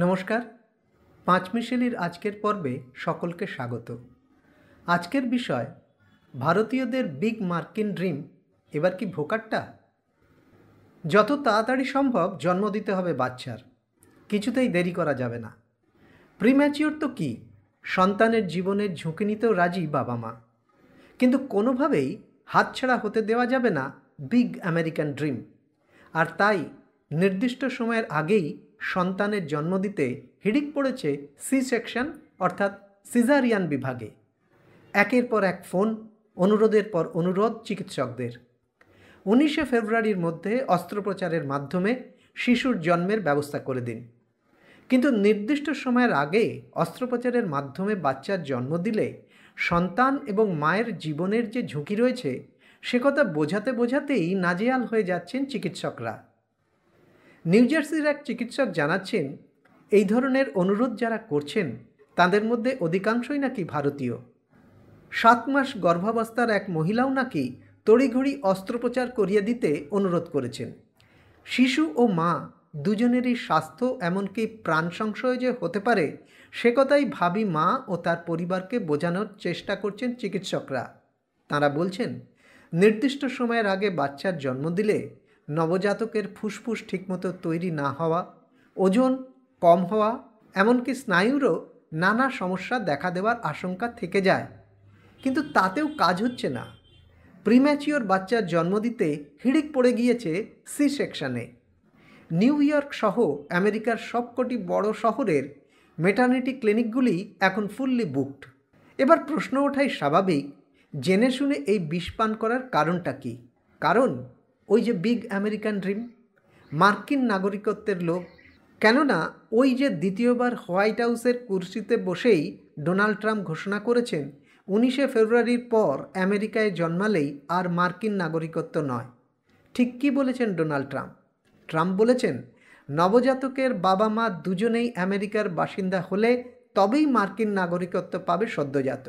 নমস্কার। পাঁচমিশেলির আজকের পর্বে সকলকে স্বাগত। আজকের বিষয় ভারতীয়দের বিগ মার্কিন ড্রিম এবার কি ভোকাট্টা? যত তাড়াতাড়ি সম্ভব জন্ম দিতে হবে বাচ্চার, কিছুতেই দেরি করা যাবে না। প্রিম্যাচিওর তো কি, সন্তানের জীবনের ঝুঁকি নিতেও রাজি বাবা মা, কিন্তু কোনোভাবেই হাতছাড়া হতে দেওয়া যাবে না বিগ আমেরিকান ড্রিম। আর তাই নির্দিষ্ট সময়ের আগেই সন্তানের জন্ম দিতে হিড়িক পড়েছে সি সেকশন অর্থাৎ সিজারিয়ান বিভাগে। একের পর এক ফোন, অনুরোধের পর অনুরোধ চিকিৎসকদের। 19শে ফেব্রুয়ারির মধ্যে অস্ত্রোপচারের মাধ্যমে শিশুর জন্মের ব্যবস্থা করে দিন। কিন্তু নির্দিষ্ট সময়ের আগে অস্ত্রোপচারের মাধ্যমে বাচ্চার জন্ম দিলে সন্তান এবং মায়ের জীবনের যে ঝুঁকি রয়েছে সে কথা বোঝাতে বোঝাতেই নাজেহাল হয়ে যাচ্ছেন চিকিৎসকরা। নিউ জার্সির এক চিকিৎসক জানাচ্ছেন, এই ধরনের অনুরোধ যারা করছেন তাদের মধ্যে অধিকাংশই নাকি ভারতীয়। 7 মাস গর্ভাবস্থার এক মহিলাও নাকি তড়িঘড়ি অস্ত্রোপচার করিয়ে দিতে অনুরোধ করেছেন। শিশু ও মা দুজনেরই স্বাস্থ্য এমনকি প্রাণ সংশয় যে হতে পারে সে কথাই ভাবী মা ও তার পরিবারকে বোঝানোর চেষ্টা করছেন চিকিৎসকরা। তাঁরা বলছেন, নির্দিষ্ট সময়ের আগে বাচ্চার জন্ম দিলে নবজাতকের ফুসফুস ঠিকমতো তৈরি না হওয়া, ওজন কম হওয়া, এমনকি স্নায়ুরও নানা সমস্যা দেখা দেওয়ার আশঙ্কা থেকে যায়। কিন্তু তাতেও কাজ হচ্ছে না। প্রিম্যাচিওর বাচ্চার জন্ম দিতে হিড়িক পড়ে গিয়েছে সি সেকশনে। নিউ ইয়র্ক সহ আমেরিকার সবকটি বড় শহরের ম্যাটারনিটি ক্লিনিকগুলি এখন ফুললি বুকড। এবার প্রশ্ন ওঠাই স্বাভাবিক, জেনে শুনে এই বিষ পান করার কারণটা কি? কারণ ওই যে বিগ আমেরিকান ড্রিম, মার্কিন নাগরিকত্বের লোভ। কেননা ওই যে দ্বিতীয়বার হোয়াইট হাউসের কুর্সিতে বসেই ডোনাল্ড ট্রাম্প ঘোষণা করেছেন 19শে ফেব্রুয়ারির পর আমেরিকায় জন্মালেই আর মার্কিন নাগরিকত্ব নয়। ঠিক কী বলেছেন ডোনাল্ড ট্রাম্প? ট্রাম্প বলেছেন, নবজাতকের বাবা মা দুজনেই আমেরিকার বাসিন্দা হলে তবেই মার্কিন নাগরিকত্ব পাবে সদ্যজাত।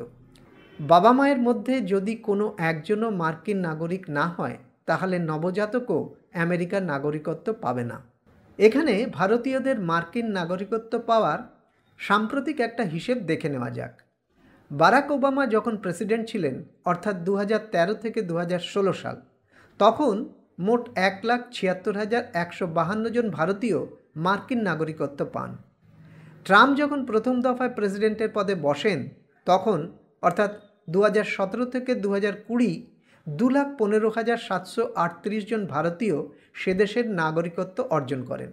বাবা মায়ের মধ্যে যদি কোনো একজনও মার্কিন নাগরিক না হয় তাহলে নবজাতকও আমেরিকার নাগরিকত্ব পাবে না। এখানে ভারতীয়দের মার্কিন নাগরিকত্ব পাওয়ার সাম্প্রতিক একটা হিসেব দেখে নেওয়া যাক। বারাক ওবামা যখন প্রেসিডেন্ট ছিলেন অর্থাৎ 2013 থেকে 2016 সাল, তখন মোট 1,76,152 জন ভারতীয় মার্কিন নাগরিকত্ব পান। ট্রাম্প যখন প্রথম দফায় প্রেসিডেন্টের পদে বসেন তখন অর্থাৎ 2017 থেকে 2020 2,15,738 জন ভারতীয় সে দেশের নাগরিকত্ব অর্জন করেন।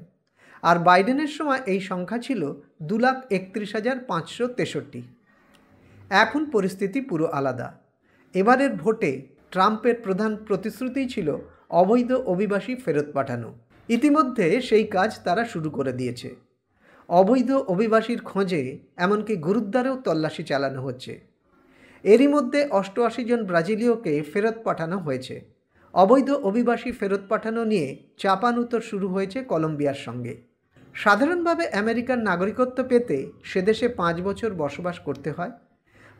আর বাইডেনের সময় এই সংখ্যা ছিল 2,31,563। এখন পরিস্থিতি পুরো আলাদা। এবারের ভোটে ট্রাম্পের প্রধান প্রতিশ্রুতি ছিল অবৈধ অভিবাসী ফেরত পাঠানো। ইতিমধ্যে সেই কাজ তারা শুরু করে দিয়েছে। অবৈধ অভিবাসীর খোঁজে এমনকি গুরুদ্বারেও তল্লাশি চালানো হচ্ছে। এরই মধ্যে 88 জন ব্রাজিলীয়কে ফেরত পাঠানো হয়েছে। অবৈধ অভিবাসী ফেরত পাঠানো নিয়ে চাপানুতর শুরু হয়েছে কলম্বিয়ার সঙ্গে। সাধারণভাবে আমেরিকার নাগরিকত্ব পেতে সেদেশে 5 বছর বসবাস করতে হয়।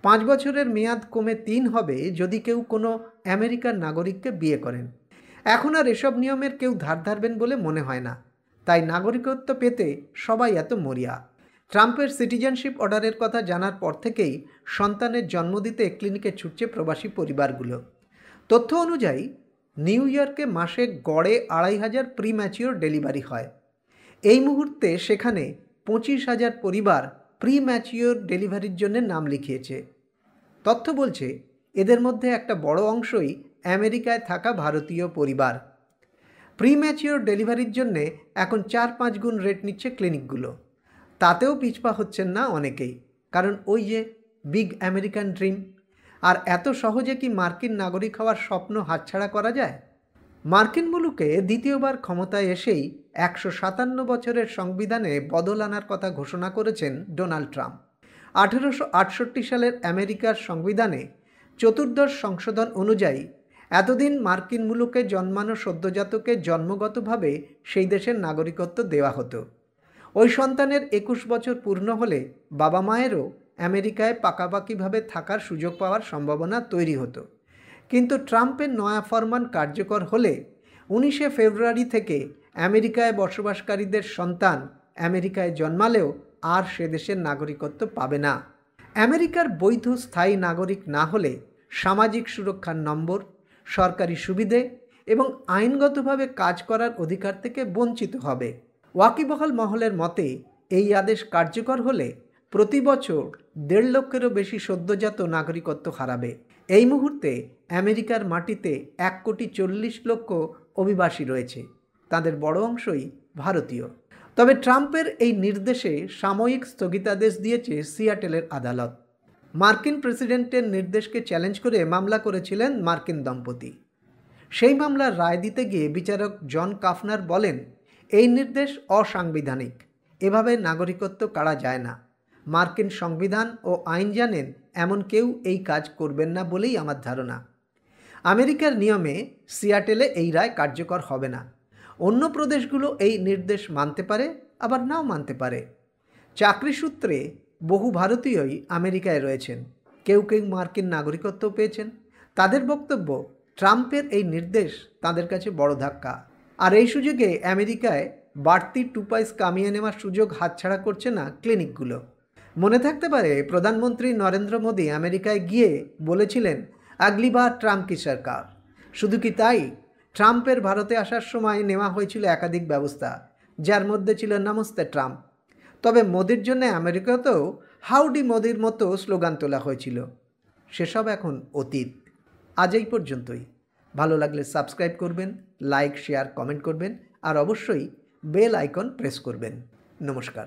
5 বছরের মেয়াদ কমে 3 হবে যদি কেউ কোনো আমেরিকার নাগরিককে বিয়ে করেন। এখন আর এসব নিয়মের কেউ ধার ধারবেন বলে মনে হয় না। তাই নাগরিকত্ব পেতে সবাই এত মরিয়া। ট্রাম্পের সিটিজেনশিপ অর্ডারের কথা জানার পর থেকেই সন্তানের জন্ম দিতে ক্লিনিকে ছুটছে প্রবাসী পরিবারগুলো। তথ্য অনুযায়ী নিউ ইয়র্কে মাসে গড়ে 2,500 প্রিম্যাচিওর ডেলিভারি হয়। এই মুহূর্তে সেখানে 25,000 পরিবার প্রিম্যাচিওর ডেলিভারির জন্য নাম লিখিয়েছে। তথ্য বলছে এদের মধ্যে একটা বড় অংশই আমেরিকায় থাকা ভারতীয় পরিবার। প্রিম্যাচিওর ডেলিভারির জন্যে এখন 4-5 গুণ রেট নিচ্ছে ক্লিনিকগুলো। তাতেও পিছপা হচ্ছেন না অনেকেই, কারণ ওই যে বিগ আমেরিকান ড্রিম। আর এত সহজে কি মার্কিন নাগরিক হওয়ার স্বপ্ন হাতছাড়া করা যায়? মার্কিন মুলুকে দ্বিতীয়বার ক্ষমতায় এসেই 157 বছরের সংবিধানে বদল আনার কথা ঘোষণা করেছেন ডোনাল্ড ট্রাম্প। 1868 সালের আমেরিকার সংবিধানে 14th সংশোধন অনুযায়ী এতদিন মার্কিন মুলুকে জন্মানো সদ্যজাতকে জন্মগতভাবে সেই দেশের নাগরিকত্ব দেওয়া হতো। ওই সন্তানের 21 বছর পূর্ণ হলে বাবা মায়েরও আমেরিকায় পাকাপাকিভাবে থাকার সুযোগ পাওয়ার সম্ভাবনা তৈরি হতো। কিন্তু ট্রাম্পের নয়া ফরমান কার্যকর হলে 19শে ফেব্রুয়ারি থেকে আমেরিকায় বসবাসকারীদের সন্তান আমেরিকায় জন্মালেও আর সে দেশের নাগরিকত্ব পাবে না। আমেরিকার বৈধ স্থায়ী নাগরিক না হলে সামাজিক সুরক্ষার নম্বর, সরকারি সুবিধে এবং আইনগতভাবে কাজ করার অধিকার থেকে বঞ্চিত হবে। ওয়াকিবহাল মহলের মতে এই আদেশ কার্যকর হলে প্রতি বছর 1.5 লক্ষেরও বেশি সদ্যজাত নাগরিকত্ব হারাবে। এই মুহূর্তে আমেরিকার মাটিতে 1,40,00,000 অভিবাসী রয়েছে, তাদের বড় অংশই ভারতীয়। তবে ট্রাম্পের এই নির্দেশে সাময়িক স্থগিতাদেশ দিয়েছে সিয়াটেলের আদালত। মার্কিন প্রেসিডেন্টের নির্দেশকে চ্যালেঞ্জ করে মামলা করেছিলেন মার্কিন দম্পতি। সেই মামলার রায় দিতে গিয়ে বিচারক জন কাফনার বলেন, এই নির্দেশ অসাংবিধানিক, এভাবে নাগরিকত্ব কাড়া যায় না। মার্কিন সংবিধান ও আইন জানেন এমন কেউ এই কাজ করবেন না বলেই আমার ধারণা। আমেরিকার নিয়মে সিয়াটেলে এই রায় কার্যকর হবে না। অন্য প্রদেশগুলো এই নির্দেশ মানতে পারে, আবার নাও মানতে পারে। চাকরি সূত্রে বহু ভারতীয়ই আমেরিকায় রয়েছেন, কেউ কেউ মার্কিন নাগরিকত্ব পেয়েছেন। তাদের বক্তব্য, ট্রাম্পের এই নির্দেশ তাদের কাছে বড় ধাক্কা। আর এই সুযোগে আমেরিকায় বাড়তি টুপাইস কামিয়ে নেওয়ার সুযোগ হাতছাড়া করছে না ক্লিনিকগুলো। মনে থাকতে পারে প্রধানমন্ত্রী নরেন্দ্র মোদী আমেরিকায় গিয়ে বলেছিলেন, আগলি বার ট্রাম্প কি সরকার। শুধু কি তাই, ট্রাম্পের ভারতে আসার সময় নেওয়া হয়েছিল একাধিক ব্যবস্থা, যার মধ্যে ছিল নমস্তে ট্রাম্প। তবে মোদির জন্য আমেরিকাতেও হাউডি মোদির মতো স্লোগান তোলা হয়েছিল। সেসব এখন অতীত। আজ এই পর্যন্তই। ভালো লাগলে সাবস্ক্রাইব করবেন, লাইক, শেয়ার, কমেন্ট করবেন আর অবশ্যই বেল আইকন প্রেস করবেন। নমস্কার।